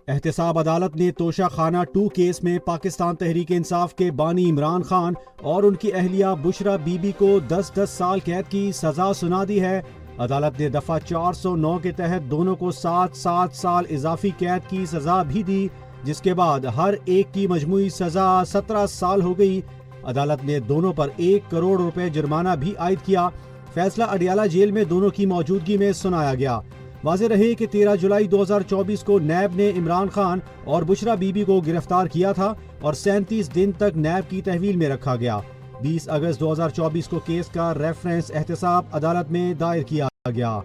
احتساب عدالت نے توشہ خانہ 2 کیس میں پاکستان تحریک انصاف کے بانی عمران خان اور ان کی اہلیہ بشرا بی بی کو 10 سال قید کی سزا سنا دی ہے۔ عدالت نے دفعہ 409 کے تحت دونوں کو 7 سال اضافی قید کی سزا بھی دی، جس کے بعد ہر ایک کی مجموعی سزا 17 سال ہو گئی۔ عدالت نے دونوں پر 1 کروڑ روپے جرمانہ بھی عائد کیا۔ فیصلہ اڈیالہ جیل میں دونوں کی موجودگی میں سنایا گیا۔ واضح رہے کہ 13 جولائی 2024 کو نیب نے عمران خان اور بشرا بی بی کو گرفتار کیا تھا اور 37 دن تک نیب کی تحویل میں رکھا گیا۔ 20 اگست 2024 کو کیس کا ریفرنس احتساب عدالت میں دائر کیا گیا۔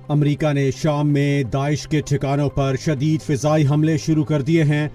امریکہ نے شام میں داعش کے ٹھکانوں پر شدید فضائی حملے شروع کر دیے ہیں۔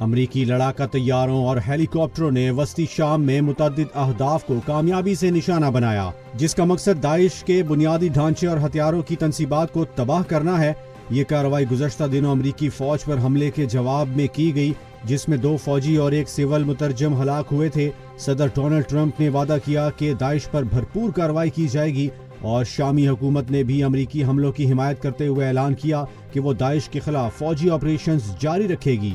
امریکی لڑاکا طیاروں اور ہیلی کاپٹروں نے وسطی شام میں متعدد اہداف کو کامیابی سے نشانہ بنایا، جس کا مقصد داعش کے بنیادی ڈھانچے اور ہتھیاروں کی تنصیبات کو تباہ کرنا ہے۔ یہ کارروائی گزشتہ دنوں امریکی فوج پر حملے کے جواب میں کی گئی، جس میں 2 فوجی اور 1 سول مترجم ہلاک ہوئے تھے۔ صدر ڈونلڈ ٹرمپ نے وعدہ کیا کہ داعش پر بھرپور کارروائی کی جائے گی، اور شامی حکومت نے بھی امریکی حملوں کی حمایت کرتے ہوئے اعلان کیا کہ وہ داعش کے خلاف فوجی آپریشنز جاری رکھے گی۔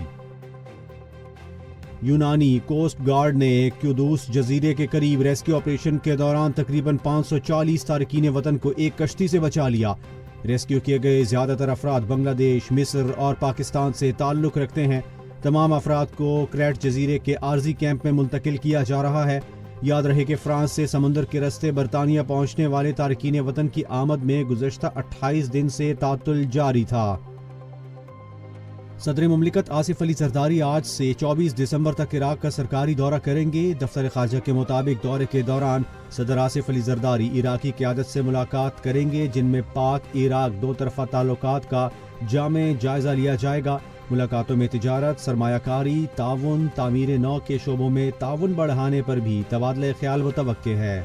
یونانی کوسٹ گارڈ نے قدوس جزیرے کے قریب ریسکیو آپریشن کے دوران تقریباً 540 تارکین وطن کو ایک کشتی سے بچا لیا۔ ریسکیو کیے گئے زیادہ تر افراد بنگلہ دیش، مصر اور پاکستان سے تعلق رکھتے ہیں۔ تمام افراد کو کریٹ جزیرے کے عارضی کیمپ میں منتقل کیا جا رہا ہے۔ یاد رہے کہ فرانس سے سمندر کے رستے برطانیہ پہنچنے والے تارکین وطن کی آمد میں گزشتہ 28 دن سے تعطل جاری تھا۔ صدر مملکت آصف علی زرداری آج سے 24 دسمبر تک عراق کا سرکاری دورہ کریں گے۔ دفتر خارجہ کے مطابق دورے کے دوران صدر آصف علی زرداری عراقی قیادت سے ملاقات کریں گے، جن میں پاک عراق 2 طرفہ تعلقات کا جامع جائزہ لیا جائے گا۔ ملاقاتوں میں تجارت، سرمایہ کاری، تعاون، تعمیر نو کے شعبوں میں تعاون بڑھانے پر بھی تبادلہ خیال متوقع ہے۔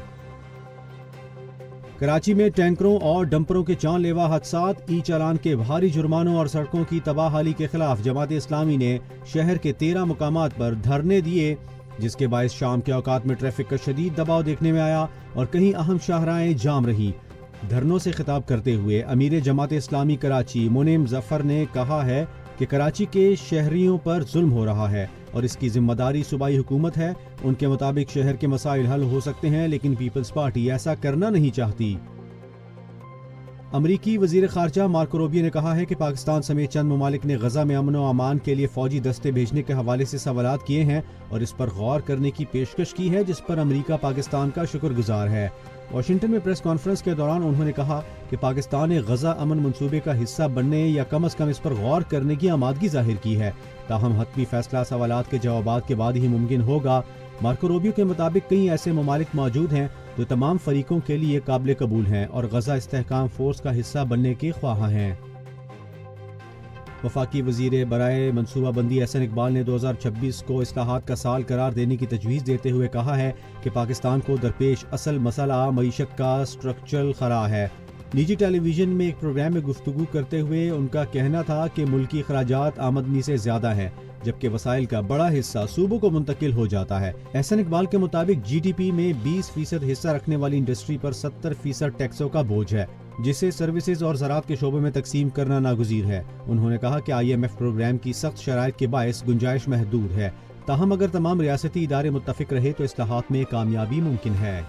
کراچی میں ٹینکروں اور ڈمپروں کے جان لیوا حادثات، ای چالان کے بھاری جرمانوں اور سڑکوں کی تباہ حالی کے خلاف جماعت اسلامی نے شہر کے 13 مقامات پر دھرنے دیے، جس کے باعث شام کے اوقات میں ٹریفک کا شدید دباؤ دیکھنے میں آیا اور کہیں اہم شاہراہیں جام رہیں۔ دھرنوں سے خطاب کرتے ہوئے امیر جماعت اسلامی کراچی منعم ظفر نے کہا ہے کہ کراچی کے شہریوں پر ظلم ہو رہا ہے اور اس کی ذمہ داری صوبائی حکومت ہے۔ ان کے مطابق شہر کے مسائل حل ہو سکتے ہیں، لیکن پیپلز پارٹی ایسا کرنا نہیں چاہتی۔ امریکی وزیر خارجہ مارکو روبیو نے کہا ہے کہ پاکستان سمیت چند ممالک نے غزہ میں امن و امان کے لیے فوجی دستے بھیجنے کے حوالے سے سوالات کیے ہیں اور اس پر غور کرنے کی پیشکش کی ہے، جس پر امریکہ پاکستان کا شکر گزار ہے۔ واشنگٹن میں پریس کانفرنس کے دوران انہوں نے کہا کہ پاکستان نے غزہ امن منصوبے کا حصہ بننے یا کم از کم اس پر غور کرنے کی آمادگی ظاہر کی ہے، تاہم حتمی فیصلہ سوالات کے جوابات کے بعد ہی ممکن ہوگا۔ مارکو روبیو کے مطابق کئی ایسے ممالک موجود ہیں جو تمام فریقوں کے لیے قابل قبول ہیں اور غزہ استحکام فورس کا حصہ بننے کے خواہاں ہیں۔ وفاقی وزیر برائے منصوبہ بندی احسن اقبال نے 2026 کو اصلاحات کا سال قرار دینے کی تجویز دیتے ہوئے کہا ہے کہ پاکستان کو درپیش اصل مسئلہ معیشت کا اسٹرکچرل خلا ہے۔ نجی ٹیلی ویژن میں ایک پروگرام میں گفتگو کرتے ہوئے ان کا کہنا تھا کہ ملکی اخراجات آمدنی سے زیادہ ہیں، جبکہ وسائل کا بڑا حصہ صوبوں کو منتقل ہو جاتا ہے۔ احسن اقبال کے مطابق جی ڈی پی میں 20% حصہ رکھنے والی انڈسٹری پر 70% ٹیکسوں کا بوجھ ہے، جسے سروسز اور زراعت کے شعبے میں تقسیم کرنا ناگزیر ہے۔ انہوں نے کہا کہ IMF پروگرام کی سخت شرائط کے باعث گنجائش محدود ہے، تاہم اگر تمام ریاستی ادارے متفق رہے تو اصلاحات میں کامیابی ممکن ہے۔